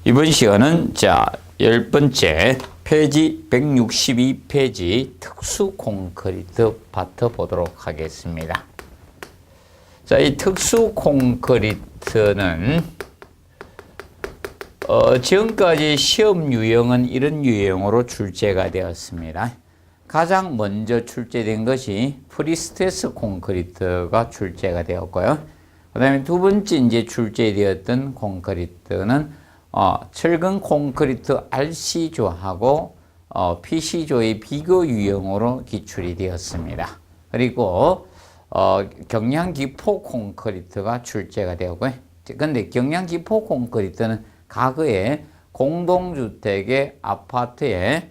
이번 시간은 자, 10번째 페이지 162페이지 특수 콘크리트 파트 보도록 하겠습니다. 자, 이 특수 콘크리트는 지금까지 시험 유형은 이런 유형으로 출제가 되었습니다. 가장 먼저 출제된 것이 프리스트레스 콘크리트가 출제가 되었고요. 그 다음에 두 번째 이제 출제되었던 콘크리트는 철근 콘크리트 RC조하고 PC조의 비교 유형으로 기출이 되었습니다. 그리고 경량기포 콘크리트가 출제가 되었고요. 그런데 경량기포 콘크리트는 과거에 공동주택의 아파트에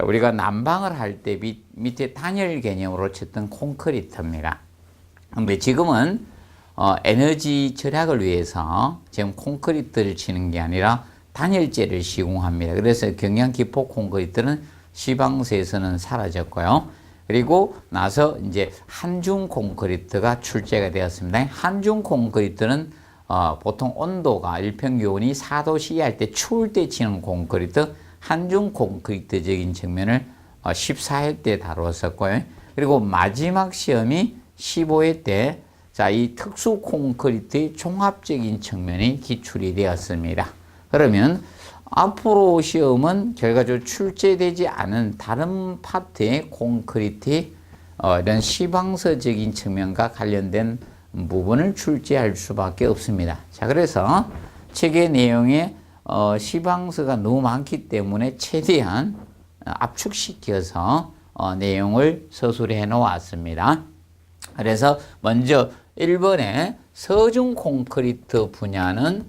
우리가 난방을 할 때 밑에 단열 개념으로 쳤던 콘크리트입니다. 그런데 지금은 에너지 절약을 위해서 지금 콘크리트를 치는 게 아니라 단열재를 시공합니다. 그래서 경량기포 콘크리트는 시방서에서는 사라졌고요. 그리고 나서 이제 한중 콘크리트가 출제가 되었습니다. 한중 콘크리트는 보통 온도가 일평기온이 4도씨 할 때 추울 때 치는 콘크리트, 한중 콘크리트적인 측면을 14회 때 다루었었고요. 그리고 마지막 시험이 15회 때 자, 이 특수 콘크리트의 종합적인 측면이 기출이 되었습니다. 그러면 앞으로 시험은 결과적으로 출제되지 않은 다른 파트의 콘크리트의 이런 시방서적인 측면과 관련된 부분을 출제할 수밖에 없습니다. 자, 그래서 책의 내용에 시방서가 너무 많기 때문에 최대한 압축시켜서 내용을 서술해 놓았습니다. 그래서 먼저 1번에 서중 콘크리트 분야는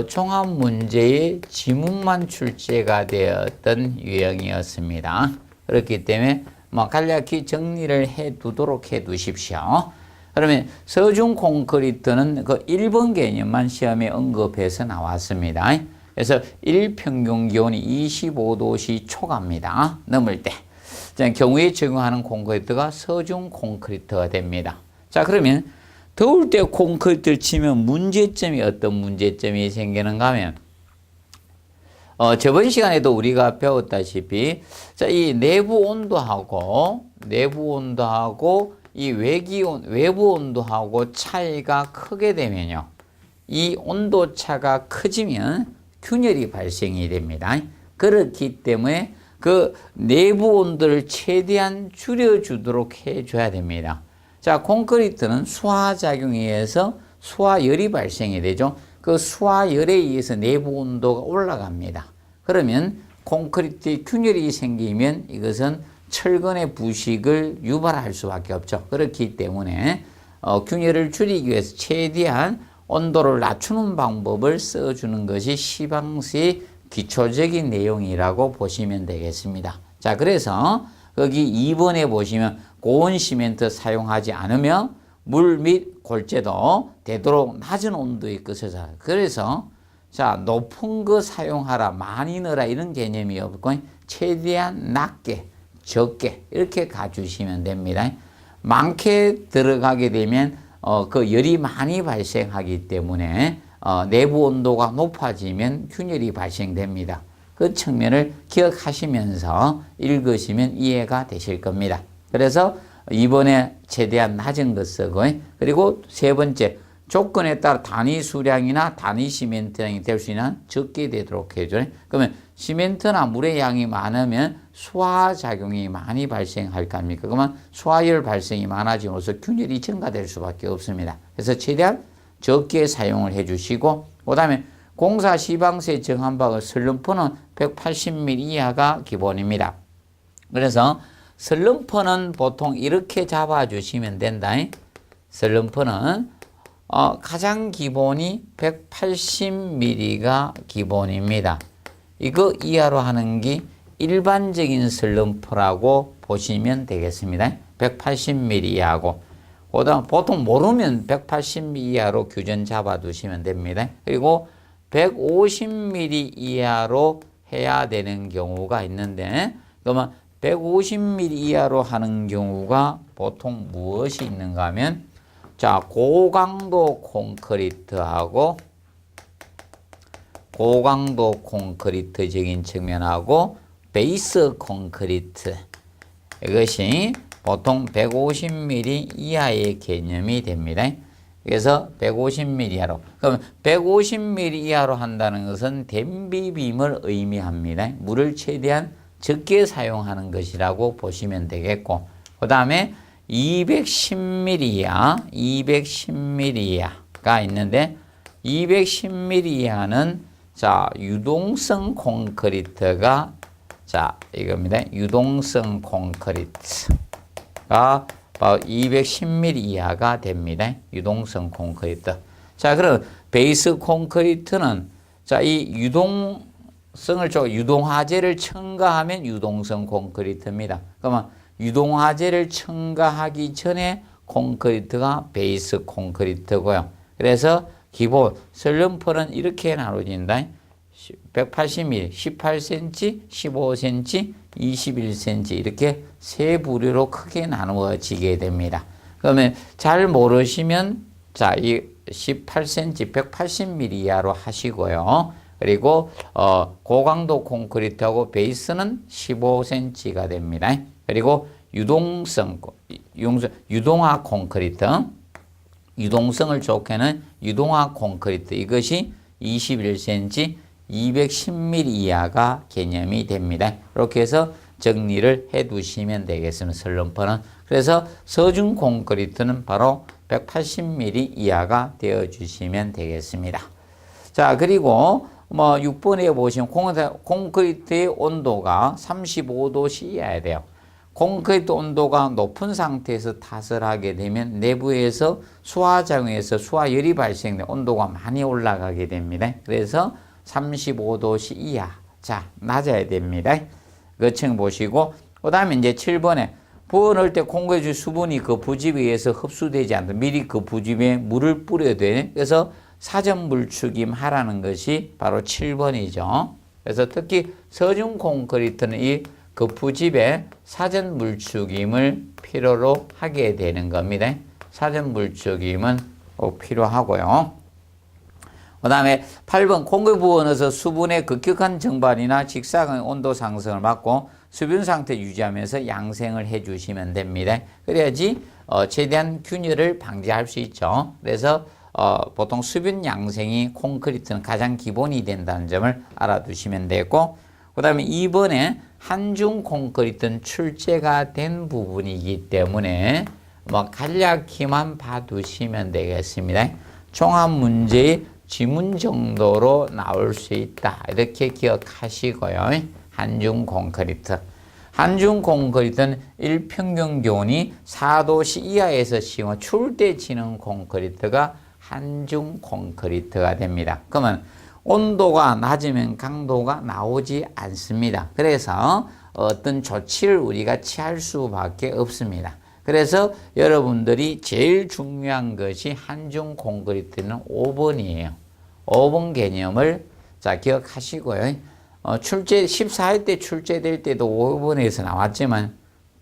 종합 문제의 지문만 출제가 되었던 유형이었습니다. 그렇기 때문에 간략히 정리를 해 두도록 해 두십시오. 그러면 서중 콘크리트는 그 1번 개념만 시험에 언급해서 나왔습니다. 그래서 일평균 기온이 25도씨 초과입니다. 넘을 때. 경우에 적용하는 콘크리트가 서중 콘크리트가 됩니다. 자, 그러면 더울 때 콘크리트를 치면 문제점이 어떤 문제점이 생기는가 하면 저번 시간에도 우리가 배웠다시피 자, 이 내부 온도하고 이 외부 온도하고 차이가 크게 되면요. 이 온도 차가 커지면 균열이 발생이 됩니다. 그렇기 때문에 그 내부 온도를 최대한 줄여주도록 해줘야 됩니다. 자, 콘크리트는 수화작용에 의해서 수화열이 발생이 되죠. 그 수화열에 의해서 내부 온도가 올라갑니다. 그러면 콘크리트에 균열이 생기면 이것은 철근의 부식을 유발할 수밖에 없죠. 그렇기 때문에 균열을 줄이기 위해서 최대한 온도를 낮추는 방법을 써주는 것이 시방서의 기초적인 내용이라고 보시면 되겠습니다. 자, 그래서 거기 2번에 보시면 고온 시멘트 사용하지 않으며 물 및 골재도 되도록 낮은 온도의 것을 사. 그래서 자, 높은 거 사용하라, 많이 넣어라 이런 개념이 없고 최대한 낮게, 적게 이렇게 가주시면 됩니다. 많게 들어가게 되면 그 열이 많이 발생하기 때문에 내부 온도가 높아지면 균열이 발생됩니다. 그 측면을 기억하시면서 읽으시면 이해가 되실 겁니다. 그래서 이번에 최대한 낮은 것 쓰고, 그리고 세 번째, 조건에 따라 단위 수량이나 단위 시멘트량이 될 수 있는 적게 되도록 해줘요. 그러면 시멘트나 물의 양이 많으면 수화작용이 많이 발생할 거 아닙니까? 그러면 수화열 발생이 많아짐으로써 균열이 증가될 수밖에 없습니다. 그래서 최대한 적게 사용을 해주시고, 그 다음에 공사 시방서에 정한 바가 슬럼프는 180mm 이하가 기본입니다. 그래서 슬럼프는 보통 이렇게 잡아주시면 된다. 슬럼프는 가장 기본이 180mm가 기본입니다. 이거 이하로 하는 게 일반적인 슬럼프라고 보시면 되겠습니다. 180mm 이하고. 보통 모르면 180mm 이하로 규정 잡아두시면 됩니다. 그리고 150mm 이하로 해야 되는 경우가 있는데, 그러면 150mm 이하로 하는 경우가 보통 무엇이 있는가 하면, 자, 고강도 콘크리트하고 고강도 콘크리트적인 측면하고 베이스 콘크리트, 이것이 보통 150mm 이하의 개념이 됩니다. 그래서 150mm 이하로. 그럼 150mm 이하로 한다는 것은 댐비빔을 의미합니다. 물을 최대한 적게 사용하는 것이라고 보시면 되겠고, 그 다음에 210mm 이하, 210mm 이하가 있는데, 210mm 이하는 자, 유동성 콘크리트가 자, 이겁니다. 유동성 콘크리트가 바로 210mm 이하가 됩니다. 유동성 콘크리트. 자, 그럼 베이스 콘크리트는 자, 이 유동성을 유동화재를 첨가하면 유동성 콘크리트입니다. 그러면 유동화재를 첨가하기 전에 콘크리트가 베이스 콘크리트고요. 그래서 기본 슬럼프는 이렇게 나눠진다. 180mm, 18cm, 15cm, 21cm 이렇게 세 부류로 크게 나누어지게 됩니다. 그러면 잘 모르시면 자, 이 18cm, 180mm 이하로 하시고요. 그리고 고강도 콘크리트하고 베이스는 15cm가 됩니다. 그리고 유동화 콘크리트, 유동성을 좋게는 유동화 콘크리트, 이것이 21cm, 210mm 이하가 개념이 됩니다. 이렇게 해서 정리를 해 두시면 되겠습니다. 슬럼프는. 그래서 서중 콘크리트는 바로 180mm 이하가 되어 주시면 되겠습니다. 자, 그리고 6번에 보시면 콘크리트의 온도가 35도씨 이하야 돼요. 콘크리트 온도가 높은 상태에서 탓을 하게 되면 내부에서 수화작용에서 수화열이 발생돼 온도가 많이 올라가게 됩니다. 그래서 35도씨 이하. 자, 낮아야 됩니다. 그 층 보시고, 그 다음에 이제 7번에 부어넣을 때 콘크리트 수분이 그 부집에 의해서 흡수되지 않도록 미리 그 부집에 물을 뿌려야 돼. 그래서 사전 물추김 하라는 것이 바로 7번이죠. 그래서 특히 서중 콘크리트는 그 부집에 사전 물추김을 필요로 하게 되는 겁니다. 사전 물추김은 꼭 필요하고요. 그 다음에 8번 콘크리트 부어넣어서 수분의 급격한 증발이나 직사광 온도 상승을 막고 수분 상태 유지하면서 양생을 해 주시면 됩니다. 그래야지 최대한 균열을 방지할 수 있죠. 그래서 보통 수분 양생이 콘크리트는 가장 기본이 된다는 점을 알아두시면 되고, 그 다음에 2번에 한중 콘크리트는 출제가 된 부분이기 때문에 간략히만 봐두시면 되겠습니다. 종합 문제의 지문 정도로 나올 수 있다. 이렇게 기억하시고요. 한중 콘크리트. 한중 콘크리트는 일평균 기온이 4도씨 이하에서 시험 추울 때 치는 콘크리트가 한중 콘크리트가 됩니다. 그러면 온도가 낮으면 강도가 나오지 않습니다. 그래서 어떤 조치를 우리가 취할 수밖에 없습니다. 그래서 여러분들이 제일 중요한 것이 한중 콘크리트는 5번이에요. 5번 개념을 자 기억하시고요. 출제 14회 때 출제될 때도 5번에서 나왔지만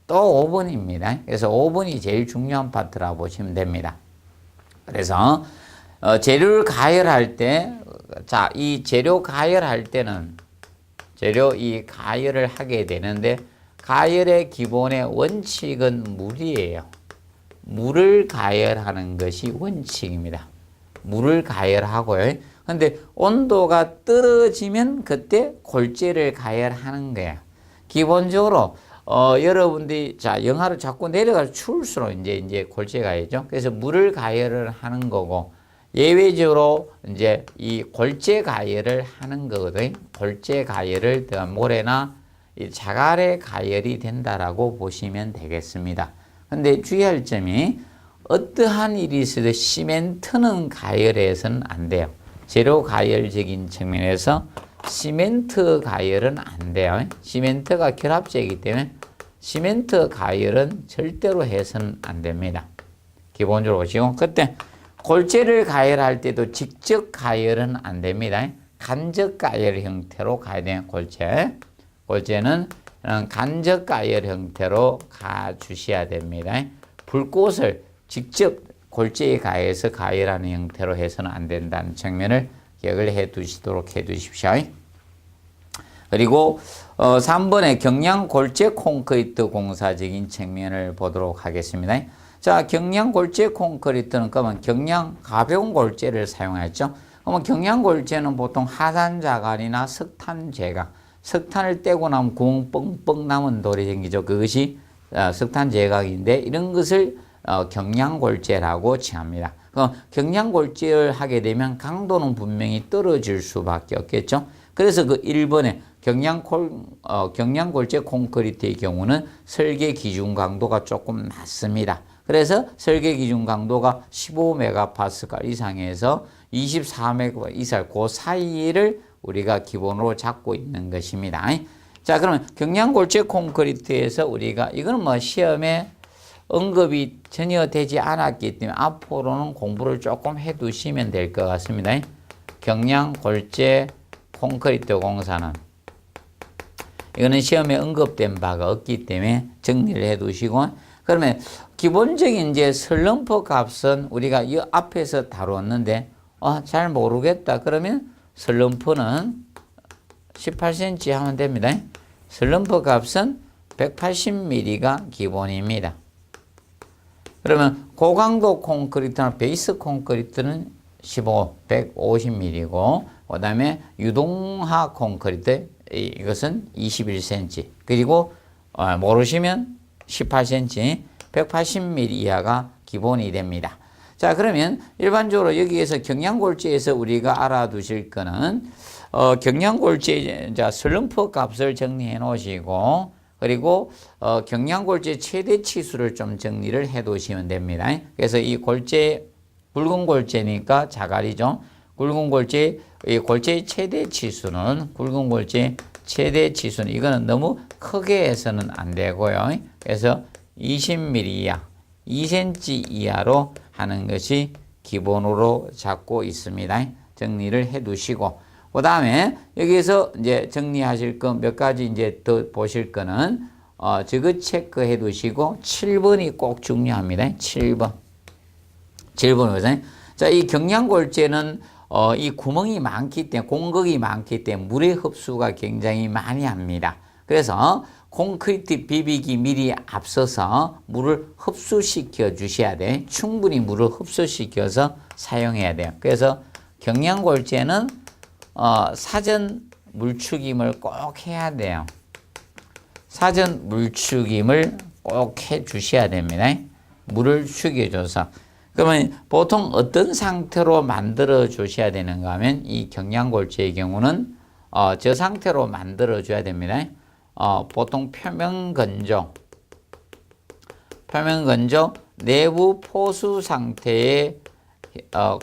또 5번입니다. 그래서 5번이 제일 중요한 파트라고 보시면 됩니다. 그래서 재료를 가열할 때, 자, 이 재료 가열할 때는 재료 이 가열을 하게 되는데 가열의 기본의 원칙은 물이에요. 물을 가열하는 것이 원칙입니다. 물을 가열하고요. 근데 온도가 떨어지면 그때 골재를 가열하는 거예요. 기본적으로 여러분들이 자 영하로 자꾸 내려가서 추울수록 이제 골재 가열이죠. 그래서 물을 가열을 하는 거고 예외적으로 이제 이 골재 가열을 하는 거거든요. 골재 가열을 모래나 이 자갈의 가열이 된다라고 보시면 되겠습니다. 근데 주의할 점이 어떠한 일이 있어도 시멘트는 가열해서는 안 돼요. 재료 가열적인 측면에서 시멘트 가열은 안 돼요. 시멘트가 결합제이기 때문에 시멘트 가열은 절대로 해서는 안 됩니다. 기본적으로 보시고 그때 골재를 가열할 때도 직접 가열은 안 됩니다. 간접 가열 형태로 가야 돼요. 골재는 간접 가열 형태로 가주셔야 됩니다. 불꽃을 직접 골재에 가해서 가열하는 형태로 해서는 안 된다는 측면을 기억을 해 두시도록 해 두십시오. 그리고 3번에 경량 골재 콘크리트 공사적인 측면을 보도록 하겠습니다. 자, 경량 골재 콘크리트는 그러면 경량 가벼운 골재를 사용했죠. 그러면 경량 골재는 보통 하산 자갈이나 석탄 제가, 석탄을 떼고 나면 구멍 뻥뻥 남은 돌이 생기죠. 그것이 석탄 제각인데 이런 것을 경량 골재라고 칭합니다. 경량 골재를 하게 되면 강도는 분명히 떨어질 수밖에 없겠죠. 그래서 그 1번에 경량 골재 콘크리트의 경우는 설계 기준 강도가 조금 낮습니다. 그래서 설계 기준 강도가 15메가파스칼 이상에서 24메가 이상 그 사이를 우리가 기본으로 잡고 있는 것입니다. 자, 그러면 경량 골재 콘크리트에서 우리가 이거는 뭐 시험에 언급이 전혀 되지 않았기 때문에 앞으로는 공부를 조금 해 두시면 될 것 같습니다. 경량 골재 콘크리트 공사는 이거는 시험에 언급된 바가 없기 때문에 정리를 해 두시고, 그러면 기본적인 이제 슬럼프 값은 우리가 이 앞에서 다뤘는데 잘 모르겠다 그러면 슬럼프는 18cm 하면 됩니다. 슬럼프 값은 180mm가 기본입니다. 그러면 고강도 콘크리트나 베이스 콘크리트는 150mm고 그 다음에 유동화 콘크리트 이것은 21cm 그리고 모르시면 18cm 180mm 이하가 기본이 됩니다. 자, 그러면 일반적으로 여기에서 경량골재에서 우리가 알아두실 거는 경량골재 슬럼프 값을 정리해 놓으시고, 그리고 경량골재 최대 치수를 좀 정리를 해 두시면 됩니다. 그래서 이 골재 굵은 골재니까 자갈이죠. 굵은 골재 이 골재의 최대 치수는 굵은 골재 최대 치수는 이거는 너무 크게 해서는 안 되고요. 그래서 20mm 이하, 2cm 이하로 하는 것이 기본으로 잡고 있습니다. 정리를 해 두시고, 그 다음에 여기에서 이제 정리하실 거 몇 가지 이제 더 보실 거는 저거 체크해 두시고 7번이 꼭 중요합니다. 7번. 7번이거든요. 자, 이 경량골재는 이 구멍이 많기 때문에 공극이 많기 때문에 물의 흡수가 굉장히 많이 합니다. 그래서 콘크리트 비비기 미리 앞서서 물을 흡수시켜 주셔야 돼. 충분히 물을 흡수시켜서 사용해야 돼요. 그래서 경량골재는 사전 물추김을 꼭 해야 돼요. 사전 물추김을 꼭 해 주셔야 됩니다. 물을 축여줘서. 그러면 보통 어떤 상태로 만들어 주셔야 되는가 하면 이 경량골재의 경우는 저 상태로 만들어 줘야 됩니다. 보통 표면 건조 내부 포수 상태의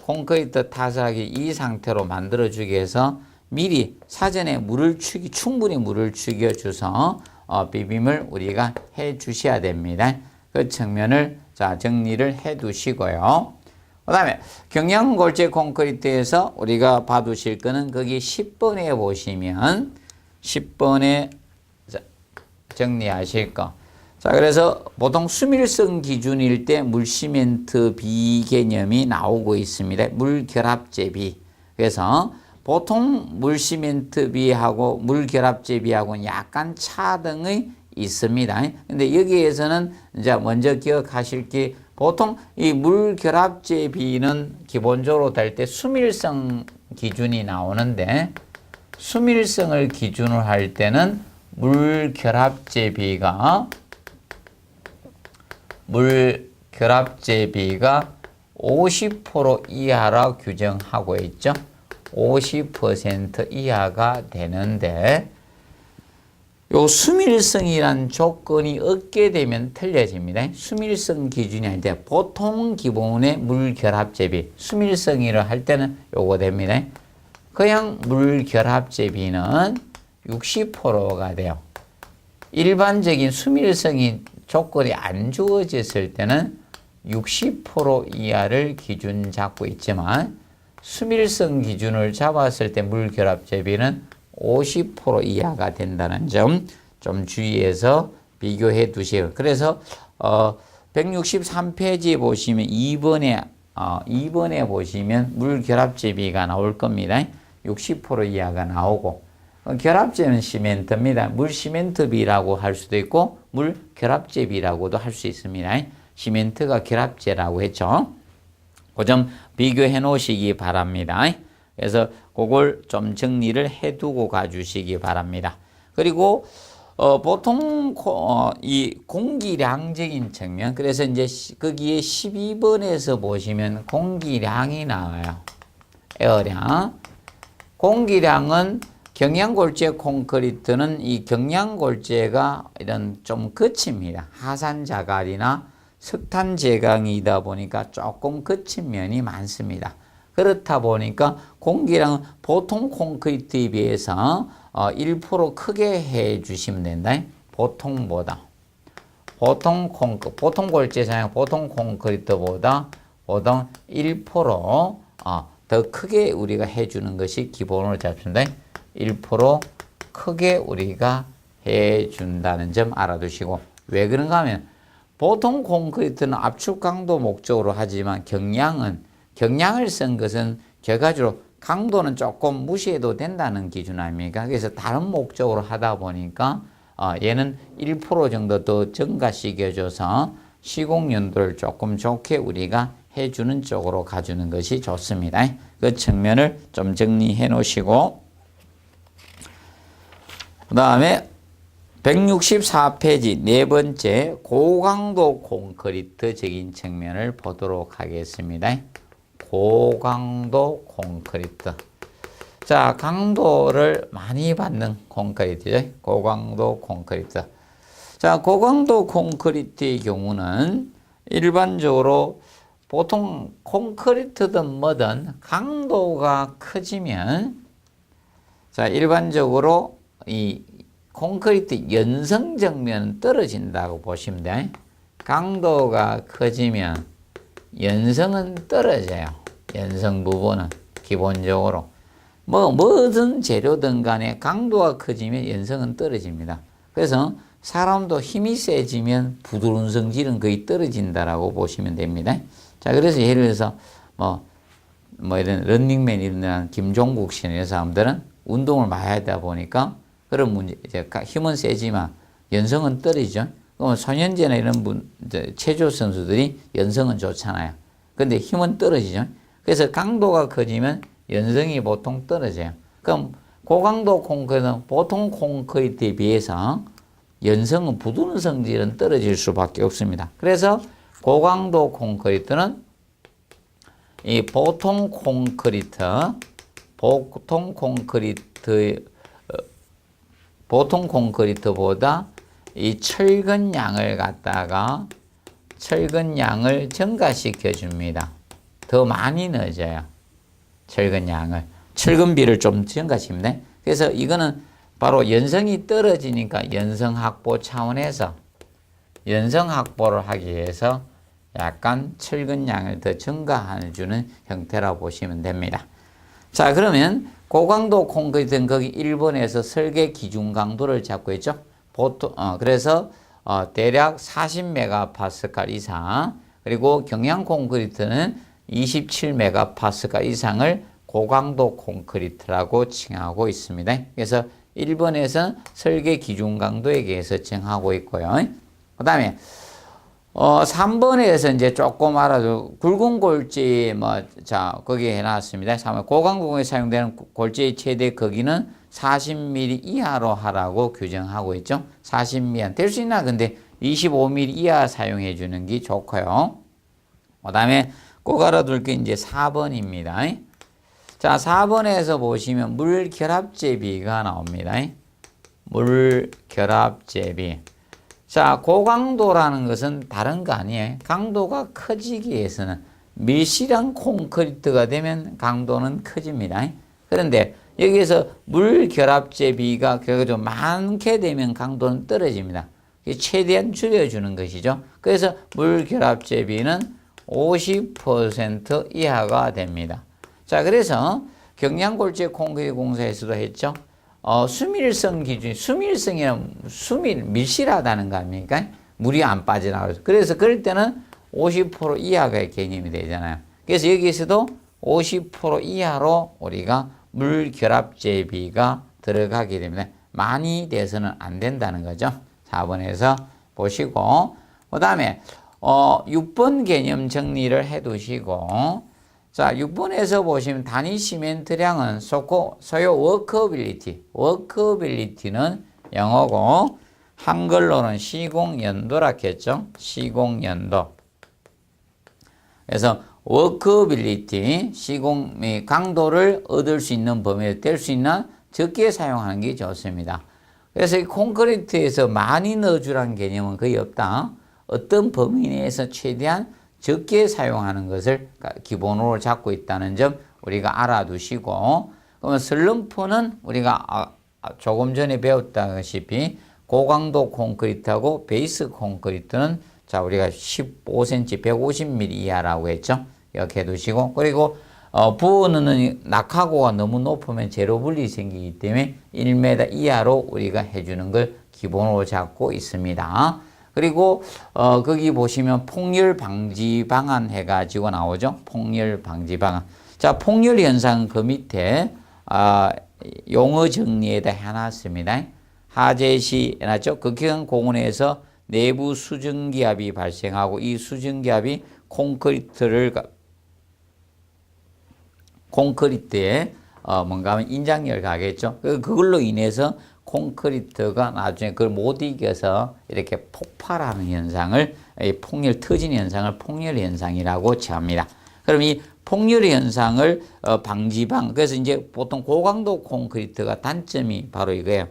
콘크리트 타설하기 이 상태로 만들어 주기 위해서 미리 사전에 충분히 물을 죽여 줘서 비빔을 우리가 해 주셔야 됩니다. 그 측면을 정리를 해 두시고요. 그 다음에 경량골재 콘크리트에서 우리가 봐두실 거는 거기 10번에 보시면 10번에 정리하실 거. 자, 그래서 보통 수밀성 기준일 때 물시멘트 비 개념이 나오고 있습니다. 물결합제비. 그래서 보통 물시멘트 비하고 물결합제 비하고는 약간 차등이 있습니다. 근데 여기에서는 이제 먼저 기억하실 게 보통 이 물결합제 비는 기본적으로 될 때 수밀성 기준이 나오는데 수밀성을 기준으로 할 때는 물결합제 비가 50% 이하라 규정하고 있죠. 50% 이하가 되는데 요 수밀성이란 조건이 없게 되면 틀려집니다. 수밀성 기준이 아닌데 보통 기본의 물결합제비 수밀성이라 할 때는 요거 됩니다. 그냥 물결합제비는 60%가 돼요. 일반적인 수밀성이 조건이 안 주어졌을 때는 60% 이하를 기준 잡고 있지만 수밀성 기준을 잡았을 때 물결합제비는 50% 이하가 된다는 점 좀 주의해서 비교해 두세요. 그래서 163페이지에 보시면 2번에 2번에 보시면 물 결합제비가 나올 겁니다. 60% 이하가 나오고, 결합제는 시멘트입니다. 물 시멘트비라고 할 수도 있고 물 결합제비라고도 할 수 있습니다. 시멘트가 결합제라고 했죠. 그 점 비교해 놓으시기 바랍니다. 그래서 그걸 좀 정리를 해두고 가주시기 바랍니다. 그리고 보통 이 공기량적인 측면, 그래서 이제 거기에 12번에서 보시면 공기량이 나와요. 에어량. 공기량은 경량골재 콘크리트는 이 경량골재가 이런 좀 거칩니다. 하산자갈이나 석탄 제강이다 보니까 조금 거친 면이 많습니다. 그렇다 보니까 공기량은 보통 콘크리트에 비해서 1% 크게 해 주시면 된다. 보통보다. 보통 골재 사용, 보통 콘크리트보다 보통 1% 더 크게 우리가 해주는 것이 기본으로 잡습니다. 1% 크게 우리가 해준다는 점 알아두시고, 왜 그런가 하면 보통 콘크리트는 압축 강도 목적으로 하지만 경량을 쓴 것은 결과적으로 강도는 조금 무시해도 된다는 기준 아닙니까? 그래서 다른 목적으로 하다 보니까 얘는 1% 정도 더 증가시켜줘서 시공 연도를 조금 좋게 우리가 해주는 쪽으로 가주는 것이 좋습니다. 그 측면을 좀 정리해 놓으시고, 그 다음에 164페이지 네 번째 고강도 콘크리트적인 측면을 보도록 하겠습니다. 고강도 콘크리트. 자, 강도를 많이 받는 콘크리트죠. 고강도 콘크리트. 자, 고강도 콘크리트의 경우는 일반적으로 보통 콘크리트든 뭐든 강도가 커지면, 자, 일반적으로 이 콘크리트 연성정면은 떨어진다고 보시면 돼요. 강도가 커지면 연성은 떨어져요. 연성 부분은 기본적으로 뭐든 재료든 간에 강도가 커지면 연성은 떨어집니다. 그래서 사람도 힘이 세지면 부드러운 성질은 거의 떨어진다라고 보시면 됩니다. 자, 그래서 예를 들어서 이런 런닝맨 이런 김종국 씨 이런 사람들은 운동을 많이 하다 보니까 그런 문제, 이제 힘은 세지만 연성은 떨어지죠. 그럼 손현재나 이런 체조 선수들이 연성은 좋잖아요. 근데 힘은 떨어지죠. 그래서 강도가 커지면 연성이 보통 떨어져요. 그럼 고강도 콘크리트는 보통 콘크리트에 비해서 연성은 부드러운 성질은 떨어질 수밖에 없습니다. 그래서 고강도 콘크리트는 이 보통 콘크리트보다 이 철근 양을 증가시켜 줍니다. 더 많이 넣어줘요. 철근비를 좀 증가시킵니다. 그래서 이거는 바로 연성이 떨어지니까 연성 확보 차원에서 연성 확보를 하기 위해서 약간 철근 양을 더 증가해 주는 형태라고 보시면 됩니다. 자, 그러면 고강도 콘크리트는 거기 1번에서 설계 기준 강도를 잡고 있죠. 보통 그래서 대략 40메가파스칼 이상, 그리고 경량 콘크리트는 27메가파스칼 이상을 고강도 콘크리트라고 칭하고 있습니다. 그래서 1번에서는 설계 기준 강도에 의해서 정하고 있고요. 그 다음에 3번에서 이제 조금 알아도 굵은 골재 거기에 해놨습니다. 3번 고강도에 사용되는 골재의 최대 크기는 40mm 이하로 하라고 규정하고 있죠. 40mm 될 수 있나? 근데 25mm 이하 사용해 주는 게 좋고요. 그 다음에 꼭 알아둘 게 이제 4번입니다. 자, 4번에서 보시면 물결합제비가 나옵니다. 물결합제비. 자, 고강도라는 것은 다른 거 아니에요. 강도가 커지기 위해서는 밀실한 콘크리트가 되면 강도는 커집니다. 그런데 여기에서 물결합제비가 좀 많게 되면 강도는 떨어집니다. 최대한 줄여주는 것이죠. 그래서 물결합제비는 50% 이하가 됩니다. 자, 그래서 경량골재 콘크리트 공사에서도 했죠. 수밀성 기준, 수밀성이란 밀실하다는 거 아닙니까? 물이 안 빠져나가서. 그래서 그럴 때는 50% 이하가 개념이 되잖아요. 그래서 여기서도 50% 이하로 우리가 물 결합 제비가 들어가게 됩니다. 많이 돼서는 안 된다는 거죠. 4번에서 보시고, 그 다음에 6번 개념 정리를 해 두시고, 자, 6번에서 보시면 단위 시멘트량은 소요 워크어빌리티는 영어고, 한글로는 시공연도라 했죠. 시공연도. 그래서 워크어빌리티, 시공의 강도를 얻을 수 있는 범위에 뗄 수 있는 적게 사용하는 게 좋습니다. 그래서 이 콘크리트에서 많이 넣어주라는 개념은 거의 없다. 어떤 범위 내에서 최대한 적게 사용하는 것을 기본으로 잡고 있다는 점 우리가 알아두시고, 그러면 슬럼프는 우리가 조금 전에 배웠다시피 고강도 콘크리트하고 베이스 콘크리트는 자, 우리가 15cm, 150mm 이하라고 했죠. 이렇게 해두시고, 그리고 부어넣는 낙하고가 너무 높으면 제로 분리 생기기 때문에 1m 이하로 우리가 해주는 걸 기본으로 잡고 있습니다. 그리고 거기 보시면 폭열 방지 방안 해가지고 나오죠. 폭열 방지 방안. 자, 폭열 현상 그 밑에 용어 정리에다 해놨습니다. 하재시 해놨죠. 극형 공원에서 내부 수증기압이 발생하고 이 수증기압이 콘크리트에 뭔가 하면 인장열 가겠죠. 그걸로 인해서 콘크리트가 나중에 그걸 못 이겨서 이렇게 폭발하는 현상을, 폭열 터지는 현상을 폭열 현상이라고 취합니다. 그럼 이 폭열 현상을 그래서 이제 보통 고강도 콘크리트가 단점이 바로 이거예요.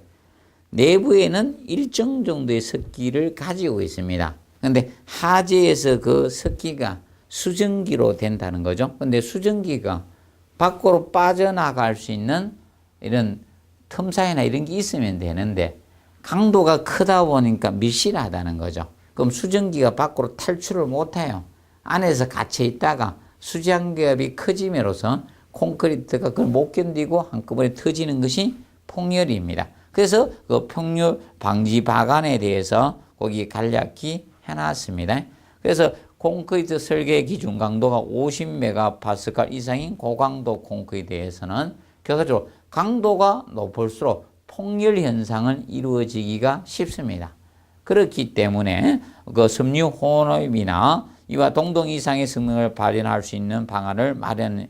내부에는 일정 정도의 습기를 가지고 있습니다. 근데 하재에서 그 습기가 수증기로 된다는 거죠. 근데 수증기가 밖으로 빠져나갈 수 있는 이런 틈사이나 이런 게 있으면 되는데 강도가 크다 보니까 밀실하다는 거죠. 그럼 수증기가 밖으로 탈출을 못해요. 안에서 갇혀 있다가 수증기압이 커짐으로써 콘크리트가 그걸 못 견디고 한꺼번에 터지는 것이 폭열입니다. 그래서 그 폭열 방지 방안에 대해서 거기 간략히 해놨습니다. 그래서 콘크리트 설계 기준 강도가 50MPa 이상인 고강도 콘크리트에서는 결과적으로 강도가 높을수록 폭열 현상은 이루어지기가 쉽습니다. 그렇기 때문에 그 섬유 혼합이나 이와 동등 이상의 성능을 발휘할 수 있는 방안을 마련을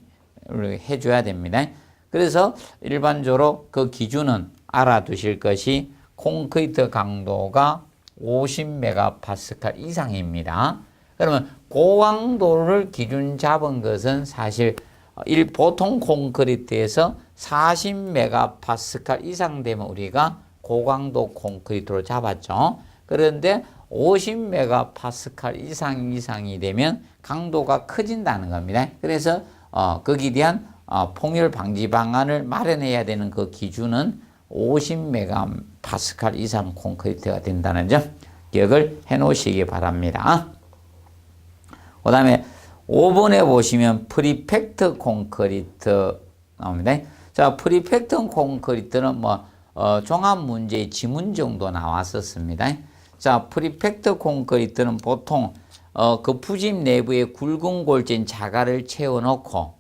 해줘야 됩니다. 그래서 일반적으로 그 기준은 알아두실 것이 콘크리트 강도가 50MPa 이상입니다. 그러면 고강도를 기준 잡은 것은 사실 보통 콘크리트에서 40MPa 이상 되면 우리가 고강도 콘크리트로 잡았죠. 그런데 50MPa 이상이 되면 강도가 커진다는 겁니다. 그래서 거기에 대한 폭열 방지 방안을 마련해야 되는 그 기준은 50MPa 이상 콘크리트가 된다는 점 기억을 해 놓으시기 바랍니다. 그 다음에 5번에 보시면 프리팩트 콘크리트 나옵니다. 자, 프리팩트 콘크리트는 종합 문제의 지문 정도 나왔었습니다. 자, 프리팩트 콘크리트는 보통 그 부집 내부에 굵은 골재인 자갈을 채워놓고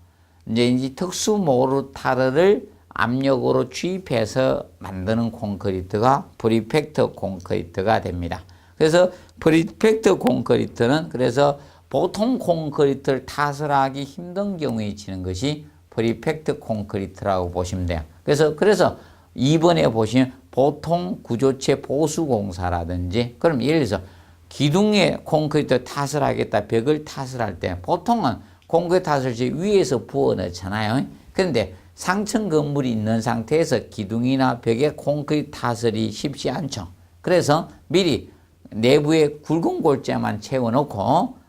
이제 특수 모르타르를 압력으로 주입해서 만드는 콘크리트가 프리팩트 콘크리트가 됩니다. 그래서 프리팩트 콘크리트는 그래서 보통 콘크리트를 타설하기 힘든 경우에 지는 것이 프리팩트 콘크리트라고 보시면 돼요. 그래서 2번에 보시면 보통 구조체 보수공사라든지, 그럼 예를 들어서 기둥에 콘크리트 타설하겠다, 벽을 타설할 때 보통은 콘크리트 타설지 위에서 부어 넣잖아요. 그런데 상층 건물이 있는 상태에서 기둥이나 벽에 콘크리트 타설이 쉽지 않죠. 그래서 미리 내부에 굵은 골재만 채워놓고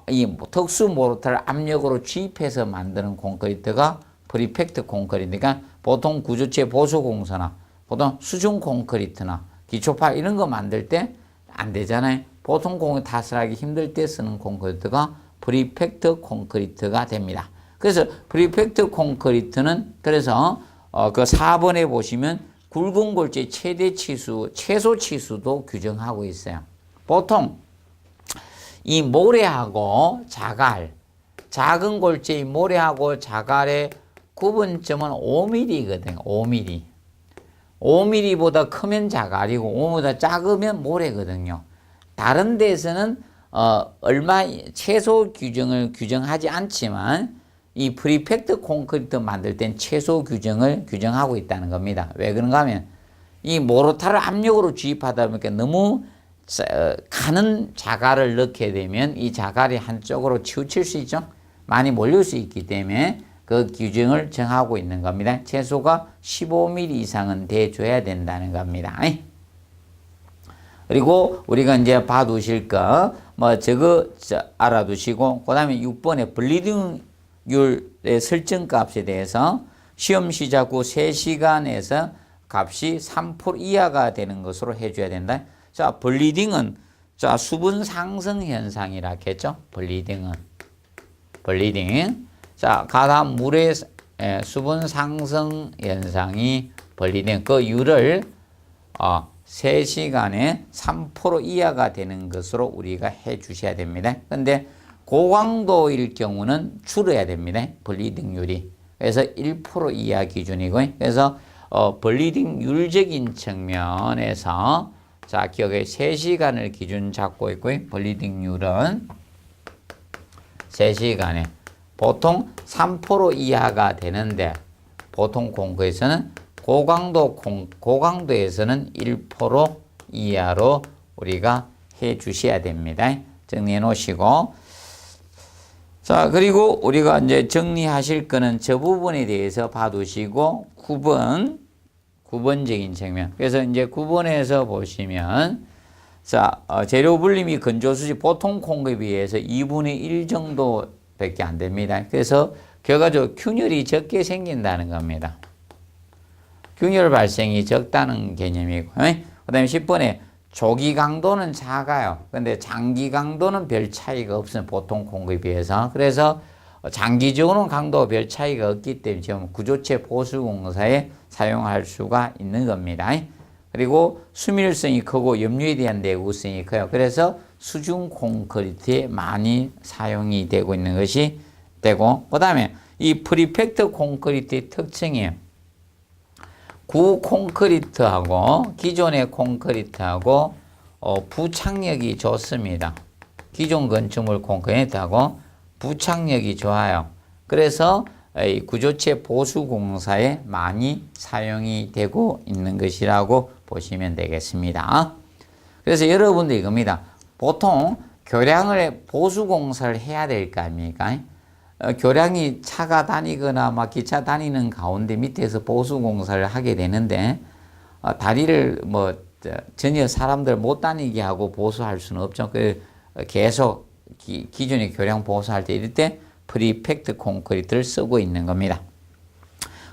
이 특수 모르타를 압력으로 주입해서 만드는 콘크리트가 프리팩트 콘크리트니까 보통 구조체 보수공사나 보통 수중 콘크리트나 기초파 이런 거 만들 때 안 되잖아요. 보통 콘크리트 타설하기 힘들 때 쓰는 콘크리트가 프리팩트 콘크리트가 됩니다. 그래서 프리팩트 콘크리트는 그래서 그 4번에 보시면 굵은 골재 최대 치수, 최소 치수도 규정하고 있어요. 보통 이 모래하고 자갈 작은 골재의 모래하고 자갈의 구분점은 5mm거든요. 5mm. 5mm보다 크면 자갈이고 5mm보다 작으면 모래거든요. 다른 데서는 얼마 최소 규정을 규정하지 않지만 이 프리팩트 콘크리트 만들 땐 최소 규정을 규정하고 있다는 겁니다. 왜 그런가 하면 이 모르타를 압력으로 주입하다 보니까 너무 가는 자갈을 넣게 되면 이 자갈이 한쪽으로 치우칠 수 있죠. 많이 몰릴 수 있기 때문에 그 규정을 정하고 있는 겁니다. 최소가 15mm 이상은 돼줘야 된다는 겁니다. 그리고 우리가 이제 봐두실 거, 저거 알아두시고, 그 다음에 6번에 블리딩률의 설정값에 대해서 시험 시작 후 3시간에서 값이 3% 이하가 되는 것으로 해줘야 된다. 자, 블리딩은, 자, 수분 상승 현상이라 했죠. 블리딩. 자, 가다음 물의 수분 상승 현상이 블리딩. 그 율을, 3시간에 3% 이하가 되는 것으로 우리가 해 주셔야 됩니다. 근데 고강도일 경우는 줄어야 됩니다. 블리딩률이. 그래서 1% 이하 기준이고, 그래서 블리딩 율적인 측면에서 자, 기억에 3시간을 기준 잡고 있고요. 블리딩률은 3시간에 보통 3% 이하가 되는데 보통 콩크에서는 고강도에서는 1% 이하로 우리가 해 주셔야 됩니다. 정리해 놓으시고, 자, 그리고 우리가 이제 정리하실 거는 저 부분에 대해서 봐두시고 9번적인 측면. 그래서 이제 9번에서 보시면, 자, 재료 분림이 건조수지 보통 콩크에 비해서 2분의 1 정도밖에 안 됩니다. 그래서 결과적으로 균열이 적게 생긴다는 겁니다. 균열 발생이 적다는 개념이고, 그 다음에 10번에 조기 강도는 작아요. 근데 장기 강도는 별 차이가 없어요. 보통 콩크에 비해서. 그래서 장기적으로는 강도가 별 차이가 없기 때문에 지금 구조체 보수공사에 사용할 수가 있는 겁니다. 그리고 수밀성이 크고 염료에 대한 내구성이 커요. 그래서 수중 콘크리트에 많이 사용이 되고 있는 것이 되고, 그 다음에 이 프리팩트 콘크리트의 특징이에요. 구 콘크리트하고 기존의 콘크리트하고 부착력이 좋습니다. 기존 건축물 콘크리트하고 부착력이 좋아요. 그래서 구조체 보수공사에 많이 사용이 되고 있는 것이라고 보시면 되겠습니다. 그래서 여러분들 이겁니다. 보통 교량을 보수공사를 해야 될 거 아닙니까? 교량이 차가 다니거나 막 기차 다니는 가운데 밑에서 보수공사를 하게 되는데 다리를 전혀 사람들 못 다니게 하고 보수할 수는 없죠. 계속 기존의 교량 보수할 때 이럴 때 프리팩트 콘크리트를 쓰고 있는 겁니다.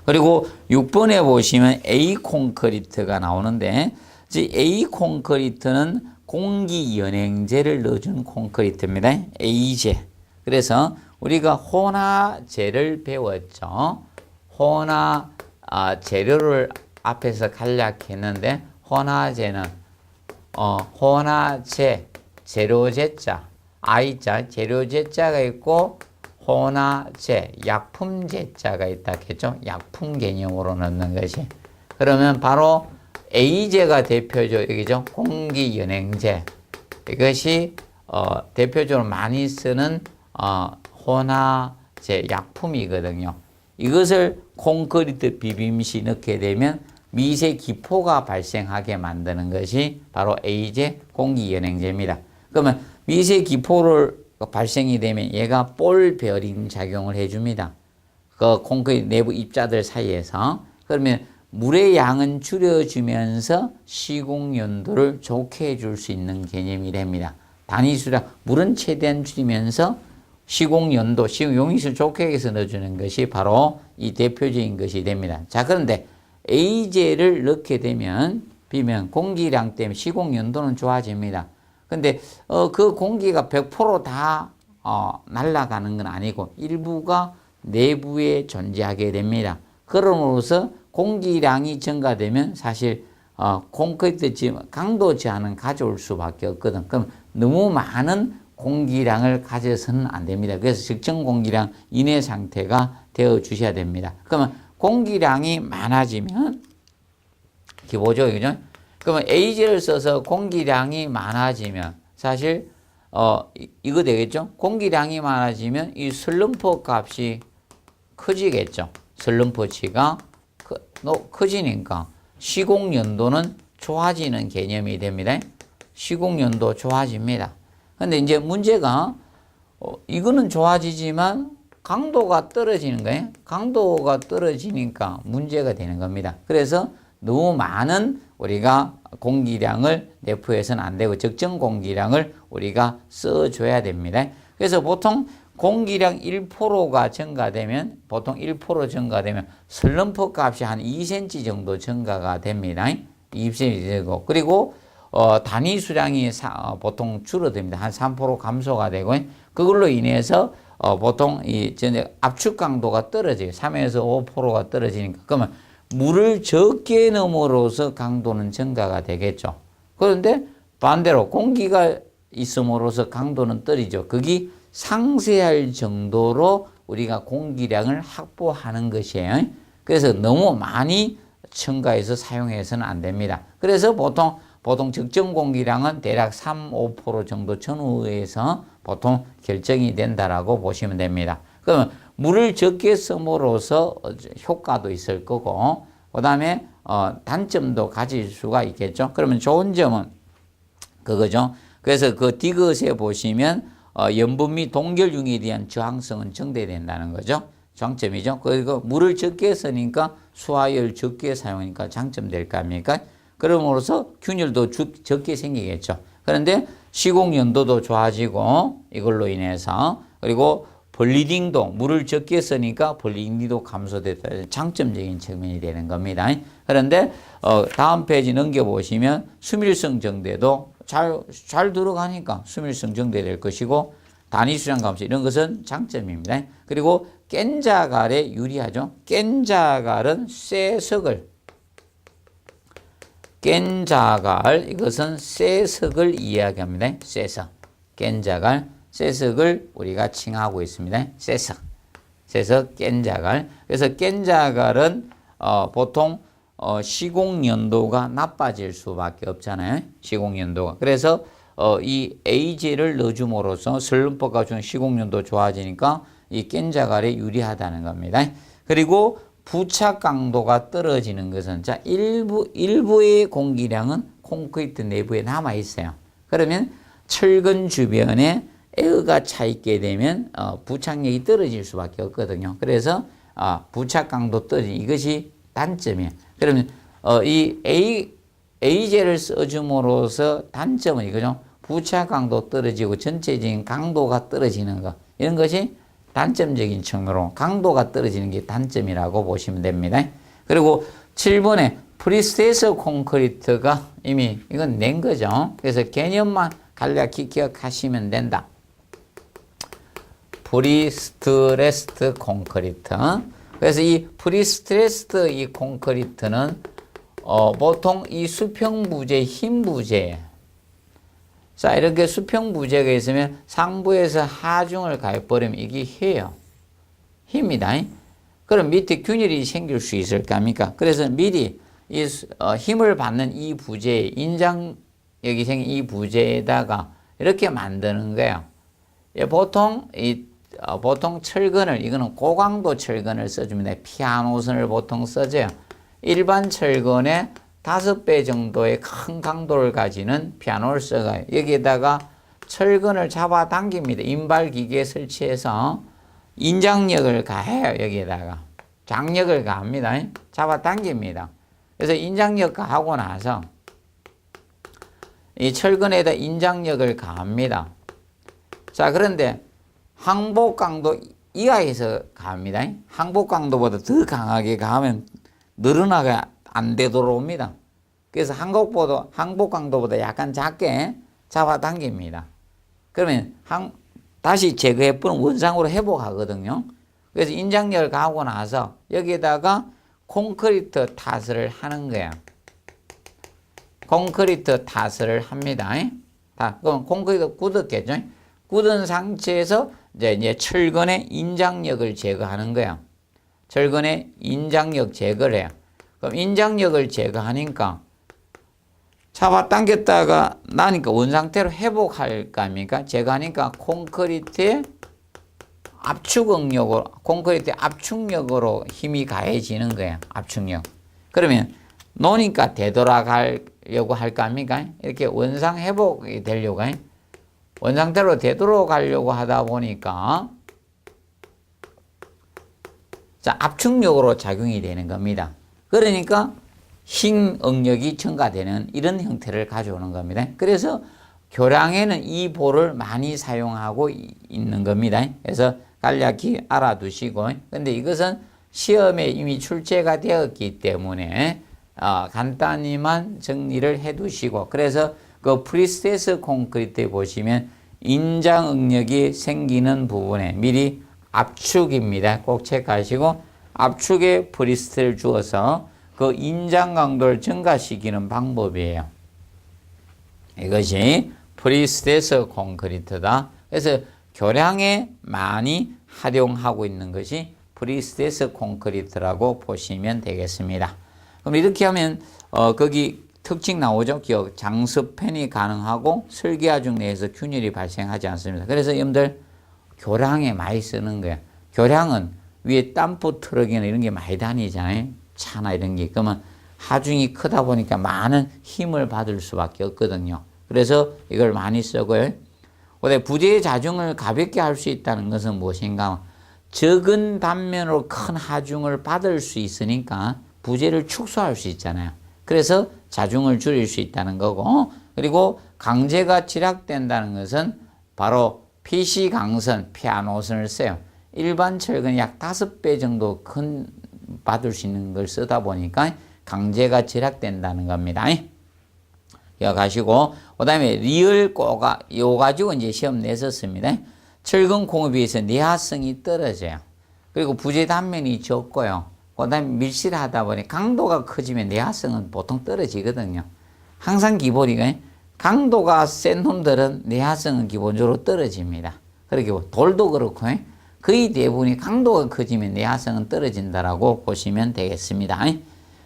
그리고 6번에 보시면 A 콘크리트가 나오는데, A 콘크리트는 공기 연행제를 넣어준 콘크리트입니다. A제. 그래서 우리가 혼화제를 배웠죠. 혼화 재료를 앞에서 간략했는데, 혼화제는 혼화제, 재료제자, I자, 재료제자가 있고 혼화제, 약품제자가 있다 했죠. 약품 개념으로 넣는 것이. 그러면 바로 A제가 대표적이죠. 공기연행제. 이것이 대표적으로 많이 쓰는 혼화제 약품이거든요. 이것을 콘크리트 비빔시 넣게 되면 미세 기포가 발생하게 만드는 것이 바로 A제 공기연행제입니다. 그러면 미세 기포를 발생이 되면 얘가 볼 베어링 작용을 해줍니다. 그 콘크리트 내부 입자들 사이에서. 그러면 물의 양은 줄여주면서 시공 연도를 좋게 해줄 수 있는 개념이 됩니다. 단위 수량, 물은 최대한 줄이면서 시공 연도, 시공 용익을 좋게 해서 넣어주는 것이 바로 이 대표적인 것이 됩니다. 자, 그런데 A제를 넣게 되면 비면 공기량 때문에 시공 연도는 좋아집니다. 근데 그 공기가 100% 다 날아가는 건 아니고 일부가 내부에 존재하게 됩니다. 그럼으로써 공기량이 증가되면 사실 콘크리트 강도 제한은 가져올 수밖에 없거든. 그럼 너무 많은 공기량을 가져서는 안 됩니다. 그래서 적정 공기량 이내 상태가 되어 주셔야 됩니다. 그러면 공기량이 많아지면 기보죠, 그죠? 그러면 AG를 써서 공기량이 많아지면 사실 이거 되겠죠? 공기량이 많아지면 이 슬럼프 값이 커지겠죠. 슬럼프치가 커지니까 시공연도는 좋아지는 개념이 됩니다. 시공연도 좋아집니다. 근데 이제 문제가 이거는 좋아지지만 강도가 떨어지는 거예요. 강도가 떨어지니까 문제가 되는 겁니다. 그래서 너무 많은 우리가 공기량을 내포해서는 안 되고 적정 공기량을 우리가 써줘야 됩니다. 그래서 보통 공기량 1%가 증가되면 보통 1% 증가되면 슬럼프 값이 한 2cm 정도 증가가 됩니다. 2cm 되고 그리고 단위 수량이 보통 줄어듭니다. 한 3% 감소가 되고 그걸로 인해서 보통 이 압축 강도가 떨어져요. 3에서 5%가 떨어지니까 그러면 물을 적게 넣음으로써 강도는 증가가 되겠죠. 그런데 반대로 공기가 있음으로써 강도는 떨어지죠. 그게 상쇄할 정도로 우리가 공기량을 확보하는 것이에요. 그래서 너무 많이 첨가해서 사용해서는 안 됩니다. 그래서 보통 적정 공기량은 대략 3, 5% 정도 전후에서 보통 결정이 된다라고 보시면 됩니다. 그러면 물을 적게 씀으로써 효과도 있을 거고 그 다음에 단점도 가질 수가 있겠죠. 그러면 좋은 점은 그거죠. 그래서 그 디귿에 보시면 염분 및 동결융에 대한 저항성은 증대된다는 거죠. 장점이죠. 그리고 물을 적게 쓰니까 수화열 적게 사용하니까 장점 될 거 아닙니까? 그럼으로써 균열도 적게 생기겠죠. 그런데 시공 연도도 좋아지고 이걸로 인해서 그리고 블리딩도 물을 적게 쓰니까 블리딩도 감소됐다. 장점적인 측면이 되는 겁니다. 그런데 다음 페이지 넘겨보시면 수밀성 정대도 잘 들어가니까 수밀성 정대될 것이고 단위 수량 감소 이런 것은 장점입니다. 그리고 깬자갈에 유리하죠. 깬자갈은 깬자갈 이것은 쇠석을 이야기합니다. 쇠석 깬자갈 쇠석을 우리가 칭하고 있습니다. 쇠석 깬자갈. 그래서 깬자갈은 보통 시공연도가 나빠질 수밖에 없잖아요. 시공연도가. 그래서 이 AG를 넣어줌으로써 슬럼프가 준 시공연도 좋아지니까 이 깬자갈에 유리하다는 겁니다. 그리고 부착 강도가 떨어지는 것은 자 일부의 공기량은 콘크리트 내부에 남아 있어요. 그러면 철근 주변에 에어가 차 있게 되면 부착력이 떨어질 수밖에 없거든요. 그래서 부착 강도 떨어지는 이것이 단점이에요. 그러면 이 AJ를 써줌으로써 단점은 이거죠. 부착 강도 떨어지고 전체적인 강도가 떨어지는 것 이런 것이 단점적인 측면으로 강도가 떨어지는 게 단점이라고 보시면 됩니다. 그리고 7번에 프리스트레스 콘크리트가 이미 이건 낸 거죠. 그래서 개념만 간략히 기억하시면 된다. 프리스트레스트 콘크리트. 그래서 이 프리스트레스트 이 콘크리트는 보통 이 수평부재, 힘부재. 자, 이렇게 수평부재가 있으면 상부에서 하중을 가해버리면 이게 해요. 힘이다. 그럼 밑에 균열이 생길 수 있을 거 아닙니까? 그래서 미리 이 힘을 받는 이 부재, 인장력이 생긴 이 부재에다가 이렇게 만드는 거예요. 보통 철근을, 이거는 고강도 철근을 써줍니다. 피아노선을 보통 써줘요. 일반 철근에 5배 정도의 큰 강도를 가지는 피아노를 써가요. 여기에다가 철근을 잡아 당깁니다. 인발기계에 설치해서 인장력을 가해요. 여기에다가 장력을 가합니다. 잡아 당깁니다. 그래서 인장력 가하고 나서 이 철근에다 인장력을 가합니다. 자, 그런데 항복 강도 이하에서 가합니다. 항복 강도보다 더 강하게 가하면 늘어나가 안 되도록 옵니다. 그래서 항복 강도보다 약간 작게 잡아당깁니다. 그러면 다시 제거해보는 원상으로 회복하거든요. 그래서 인장력을 가하고 나서 여기에다가 콘크리트 타설을 하는 거야. 콘크리트 타설을 합니다. 그럼 콘크리트 굳었겠죠? 굳은 상태에서 이제 철근의 인장력을 제거하는 거야. 철근의 인장력 제거를 해요. 그럼 인장력을 제거하니까 잡아당겼다가 나니까 원상태로 회복할까 합니까? 제거하니까 콘크리트의 압축응력으로, 콘크리트의 압축력으로 힘이 가해지는 거예요. 압축력. 그러면 노니까 되돌아가려고 할까 합니까? 이렇게 원상 회복이 되려고 해요. 원상태로 되돌아가려고 하다 보니까 자, 압축력으로 작용이 되는 겁니다. 그러니까 힘 응력이 증가되는 이런 형태를 가져오는 겁니다. 그래서 교량에는 이 볼을 많이 사용하고 있는 겁니다. 그래서 간략히 알아두시고, 근데 이것은 시험에 이미 출제가 되었기 때문에 간단히만 정리를 해 두시고, 그래서 그 프리스테스 콘크리트에 보시면 인장 응력이 생기는 부분에 미리 압축입니다. 꼭 체크하시고 압축에 프리스트를 주어서 그 인장 강도를 증가시키는 방법이에요. 이것이 프리스테스 콘크리트다. 그래서 교량에 많이 활용하고 있는 것이 프리스테스 콘크리트라고 보시면 되겠습니다. 그럼 이렇게 하면 거기 특징 나오죠. 기억, 장습팬이 가능하고 설계하중 내에서 균열이 발생하지 않습니다. 그래서 여러분들 교량에 많이 쓰는 거예요. 교량은 위에 덤프 트럭이나 이런 게 많이 다니잖아요. 차나 이런 게. 그러면 하중이 크다 보니까 많은 힘을 받을 수밖에 없거든요. 그래서 이걸 많이 쓰고요. 그다음에 부재의 자중을 가볍게 할 수 있다는 것은 무엇인가? 적은 단면으로 큰 하중을 받을 수 있으니까 부재를 축소할 수 있잖아요. 그래서 자중을 줄일 수 있다는 거고, 그리고 강제가 지략된다는 것은 바로 PC 강선, 피아노선을 써요. 일반 철근 약 5배 정도 큰 받을 수 있는 걸 쓰다 보니까 강제가 지략된다는 겁니다. 기억하시고, 그 다음에 리을 꼬가, 요 가지고 이제 시험 냈었습니다. 철근 공에 비해서 내화성이 떨어져요. 그리고 부재 단면이 적고요. 그 다음에 밀실하다 보니 강도가 커지면 내화성은 보통 떨어지거든요. 항상 기본이가 강도가 센 놈들은 내화성은 기본적으로 떨어집니다. 그렇게 돌도 그렇고 거의 대부분이 강도가 커지면 내화성은 떨어진다라고 보시면 되겠습니다.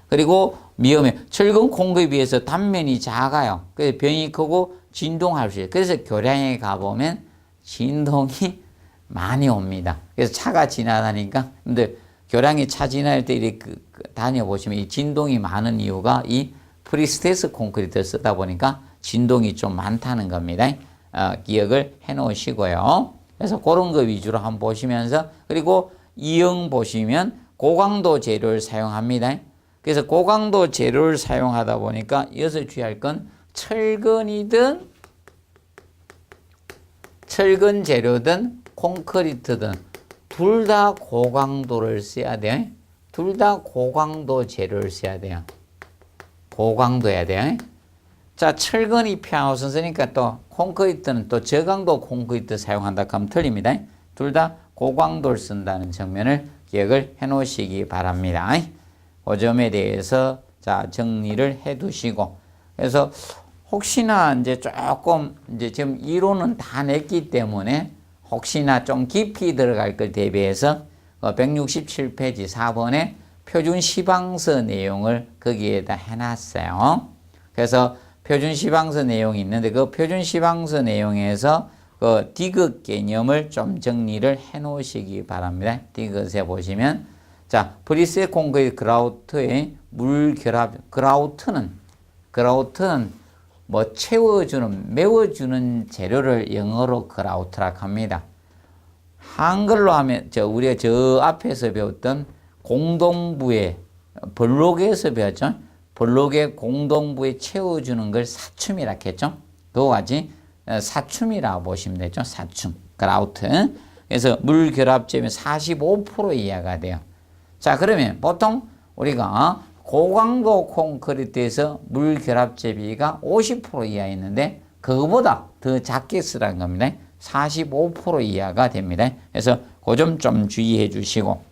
그리고 위험해. 철근 콘크리트에 비해서 단면이 작아요. 그래서 병이 크고 진동할 수 있어요. 그래서 교량에 가보면 진동이 많이 옵니다. 그래서 차가 지나다니까, 근데 교량이 차 지날 때 이렇게 다녀보시면 이 진동이 많은 이유가 이 프리스테스 콘크리트를 쓰다 보니까 진동이 좀 많다는 겁니다. 기억을 해 놓으시고요. 그래서 그런 거 위주로 한번 보시면서, 그리고 이형 보시면 고강도 재료를 사용합니다. 그래서 고강도 재료를 사용하다 보니까 여기서 주의할 건 철근이든 철근 재료든 콘크리트든 둘 다 고강도를 써야 돼요. 둘 다 고강도 재료를 써야 돼요. 고강도 해야 돼요. 자, 철근이 피아노선 쓰니까 또 콘크리트는 또 저강도 콘크리트 사용한다 하면 틀립니다. 둘 다 고강도를 쓴다는 측면을 기억을 해 놓으시기 바랍니다. 그 점에 대해서 자, 정리를 해 두시고, 그래서 혹시나 이제 조금 이제 지금 이론은 다 냈기 때문에 혹시나 좀 깊이 들어갈 걸 대비해서 167페이지 4번에 표준 시방서 내용을 거기에다 해놨어요. 그래서 표준 시방서 내용이 있는데 그 표준 시방서 내용에서 그 디귿 개념을 좀 정리를 해 놓으시기 바랍니다. 디귿에 보시면 자, 프리스테스 콘크리트 그라우트의 물 결합, 그라우트는 뭐 채워주는, 메워주는 재료를 영어로 그라우트라고 합니다. 한글로 하면 우리가 저 앞에서 배웠던 공동부에 블록에서 배웠죠. 블록의 공동부에 채워주는 걸 사춤이라고 했죠. 그와 같이 사춤이라고 보시면 되죠. 사춤, 그라우트. 그래서 물 결합점이 45% 이하가 돼요. 자, 그러면 보통 우리가 고강도 콘크리트에서 물 결합 제비가 50% 이하 있는데 그거보다 더 작게 쓰라는 겁니다. 45% 이하가 됩니다. 그래서 그 점 좀 주의해 주시고,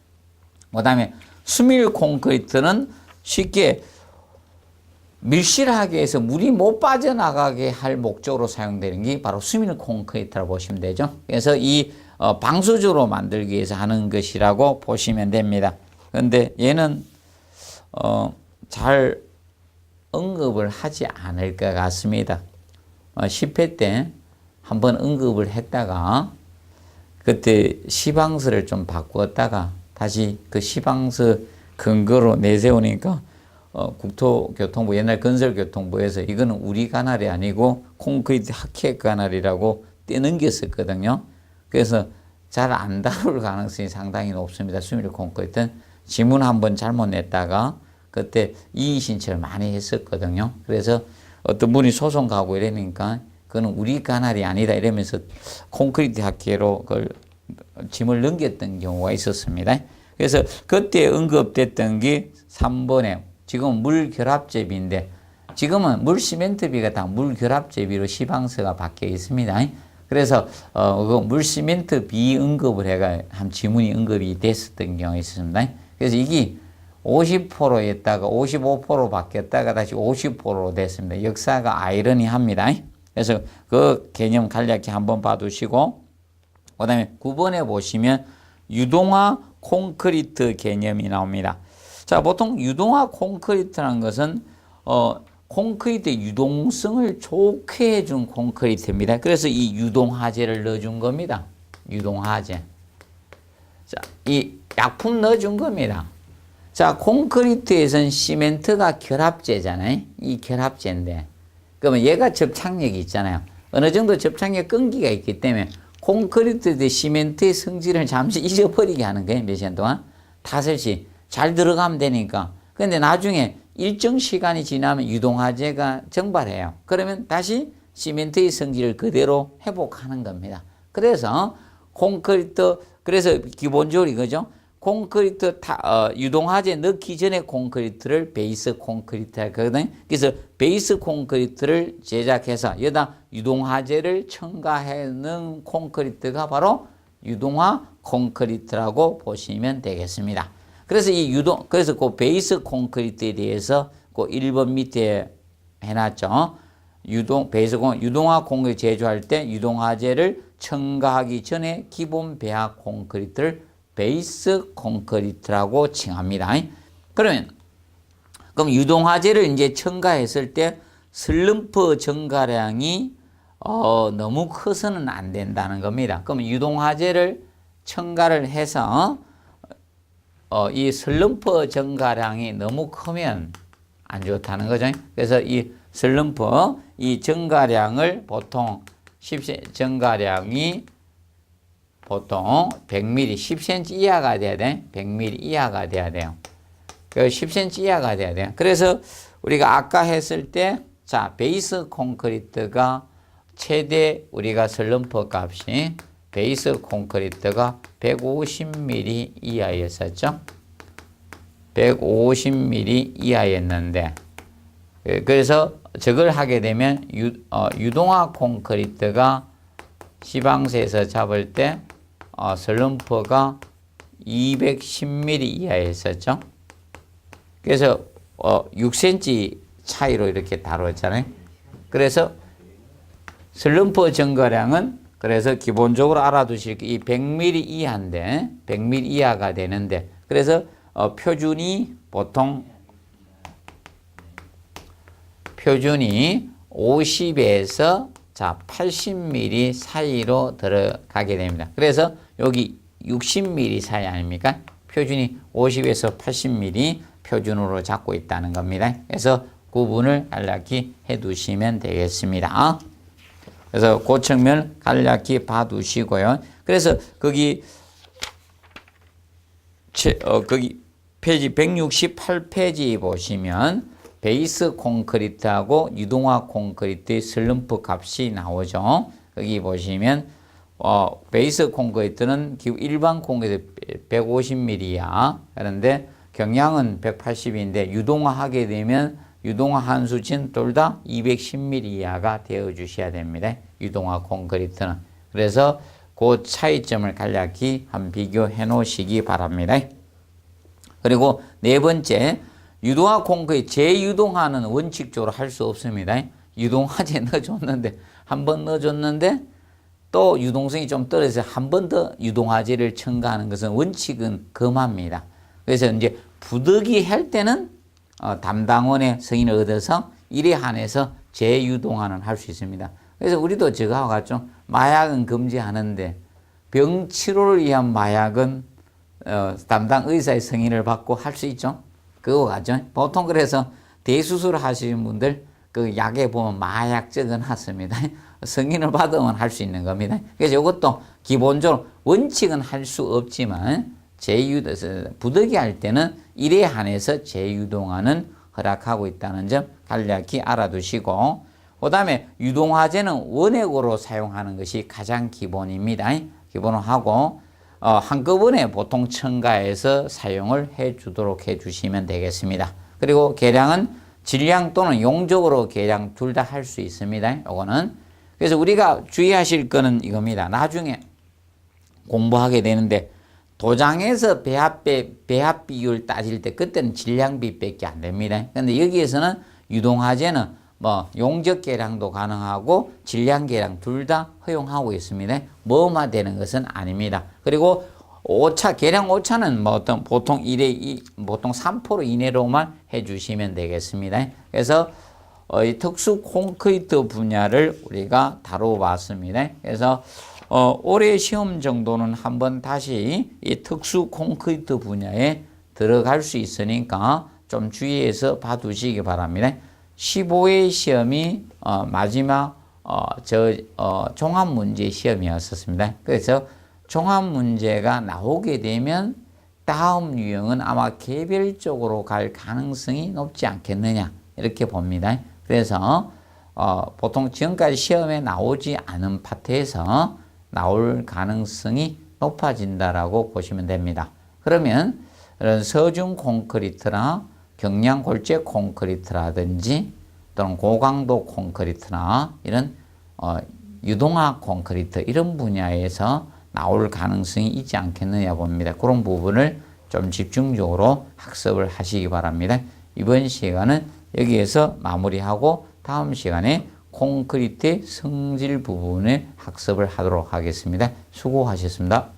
그 다음에 수밀 콘크리트는 쉽게 밀실하게 해서 물이 못 빠져나가게 할 목적으로 사용되는 게 바로 수밀 콘크리트라고 보시면 되죠. 그래서 이 방수주로 만들기 위해서 하는 것이라고 보시면 됩니다. 그런데 얘는 잘 언급을 하지 않을 것 같습니다. 10회 때 한번 언급을 했다가 그때 시방서를 좀 바꾸었다가 다시 그 시방서 근거로 내세우니까 국토교통부 옛날 건설교통부에서 이거는 우리 관할이 아니고 콘크리트 학회 관할이라고 떼넘겼었거든요. 그래서 잘 안 다룰 가능성이 상당히 높습니다. 수밀 콘크리트는 지문 한번 잘못 냈다가 그때 이의 신청을 많이 했었거든요. 그래서 어떤 분이 소송 가고 이러니까 그건 우리 관할이 아니다 이러면서 콘크리트 학회로 그걸 짐을 넘겼던 경우가 있었습니다. 그래서 그때 언급됐던 게 3번에 지금 물결합제비인데 지금은 물시멘트비가 다 물결합제비로 시방서가 바뀌어 있습니다. 그래서 그 물시멘트비 언급을 해가 한 지문이 언급이 됐었던 경우가 있습니다. 그래서 이게 50%였다가 55% 바뀌었다가 다시 50%로 됐습니다. 역사가 아이러니합니다. 그래서 그 개념 간략히 한번 봐두시고 그 다음에 9번에 보시면 유동화 콘크리트 개념이 나옵니다. 자, 보통 유동화 콘크리트라는 것은 콘크리트의 유동성을 좋게 해준 콘크리트입니다. 그래서 이 유동화재를 넣어준 겁니다. 유동화재. 자, 이 약품 넣어준 겁니다. 자, 콘크리트에서는 시멘트가 결합제잖아요. 이 결합제인데. 그러면 얘가 접착력이 있잖아요. 어느 정도 접착력 끈기가 있기 때문에 콘크리트 대 시멘트의 성질을 잠시 잊어버리게 하는 거예요. 몇 시간 동안. 탓을시 잘 들어가면 되니까. 근데 나중에 일정 시간이 지나면 유동화재가 증발해요. 그러면 다시 시멘트의 성질을 그대로 회복하는 겁니다. 그래서 콘크리트, 그래서 기본적으로 이거죠. 콘크리트 유동화재 넣기 전에 콘크리트를 베이스 콘크리트 하거든요. 그래서 베이스 콘크리트를 제작해서 여기다 유동화재를 첨가해 넣은 콘크리트가 바로 유동화 콘크리트라고 보시면 되겠습니다. 그래서 그래서 그 베이스 콘크리트에 대해서 그 1번 밑에 해놨죠. 유동화 콘크리트 제조할 때 유동화재를 첨가하기 전에 기본 배합 콘크리트를 베이스 콘크리트라고 칭합니다. 그럼 유동화재를 이제 첨가했을 때 슬럼프 증가량이 너무 커서는 안 된다는 겁니다. 그럼 유동화재를 첨가를 해서 이 슬럼프 증가량이 너무 크면 안 좋다는 거죠. 그래서 이 슬럼프 이 증가량을 보통 증가량이 보통 100mm, 10cm 이하가 돼야 돼. 100mm 이하가 돼야 돼요. 10cm 이하가 돼야 돼요. 그래서 우리가 아까 했을 때, 자, 베이스 콘크리트가 최대 우리가 슬럼프 값이 베이스 콘크리트가 150mm 이하였었죠. 150mm 이하였는데, 그래서 저걸 하게 되면 유동화 콘크리트가 시방서에서 잡을 때 슬럼프가 210mm 이하였었죠. 그래서 6cm 차이로 이렇게 다뤘잖아요. 그래서 슬럼프 증가량은 그래서 기본적으로 알아두실 게 이 100mm 이하인데 100mm 이하가 되는데 그래서 표준이 보통 표준이 50에서 자, 80mm 사이로 들어가게 됩니다. 그래서 여기 60mm 사이 아닙니까? 표준이 50에서 80mm 표준으로 잡고 있다는 겁니다. 그래서 구분을 간략히 해 두시면 되겠습니다. 그래서 그 측면을 간략히 봐 두시고요. 그래서 거기 페이지 168페이지 보시면 베이스 콘크리트하고 유동화 콘크리트의 슬럼프 값이 나오죠. 거기 보시면 베이스 콘크리트는 일반 콘크리트 150mm야. 그런데 경량은 180인데 유동화 하게 되면 유동화 한 수치는 둘 다 210mm 이하가 되어 주셔야 됩니다. 유동화 콘크리트는. 그래서 그 차이점을 간략히 한번 비교해 놓으시기 바랍니다. 그리고 네 번째, 유동화 콘크리트 재유동화는 원칙적으로 할 수 없습니다. 유동화재 넣어줬는데 한 번 넣어줬는데 또 유동성이 좀 떨어져서 한 번 더 유동화재를 첨가하는 것은 원칙은 금합니다. 그래서 이제 부득이 할 때는 담당원의 승인을 얻어서 일에 한해서 재유동화는 할 수 있습니다. 그래서 우리도 저거와 같죠. 마약은 금지하는데 병 치료를 위한 마약은 담당 의사의 승인을 받고 할 수 있죠. 그거 같죠. 보통 그래서 대수술을 하시는 분들 그 약에 보면 마약 적어놨습니다. 승인을 받으면 할 수 있는 겁니다. 그래서 이것도 기본적으로 원칙은 할 수 없지만 부득이 할 때는 일에 한해서 재유동화는 허락하고 있다는 점 간략히 알아두시고, 그 다음에 유동화재는 원액으로 사용하는 것이 가장 기본입니다. 기본으로 하고 한꺼번에 보통 첨가해서 사용을 해주도록 해주시면 되겠습니다. 그리고 계량은 질량 또는 용적으로 계량 둘 다 할 수 있습니다. 요거는 그래서 우리가 주의하실 거는 이겁니다. 나중에 공부하게 되는데 도장에서 배합 비율 따질 때 그때는 질량비밖에 안 됩니다. 그런데 여기에서는 유동화재는 뭐 용적 계량도 가능하고 질량 계량 둘 다 허용하고 있습니다. 뭐만 되는 것은 아닙니다. 그리고 오차 계량 오차는 뭐 어떤 보통 3% 이내로만 해주시면 되겠습니다. 그래서 이 특수 콘크리트 분야를 우리가 다뤄봤습니다. 그래서 올해 시험 정도는 한번 다시 이 특수 콘크리트 분야에 들어갈 수 있으니까 좀 주의해서 봐두시기 바랍니다. 15회 시험이 마지막 종합문제 시험이었었습니다. 그래서 종합문제가 나오게 되면 다음 유형은 아마 개별적으로 갈 가능성이 높지 않겠느냐 이렇게 봅니다. 그래서 보통 지금까지 시험에 나오지 않은 파트에서 나올 가능성이 높아진다라고 보시면 됩니다. 그러면 이런 서중 콘크리트나 경량 골재 콘크리트라든지 또는 고강도 콘크리트나 이런 유동화 콘크리트 이런 분야에서 나올 가능성이 있지 않겠느냐 봅니다. 그런 부분을 좀 집중적으로 학습을 하시기 바랍니다. 이번 시간은 여기에서 마무리하고 다음 시간에 콘크리트의 성질 부분의 학습을 하도록 하겠습니다. 수고하셨습니다.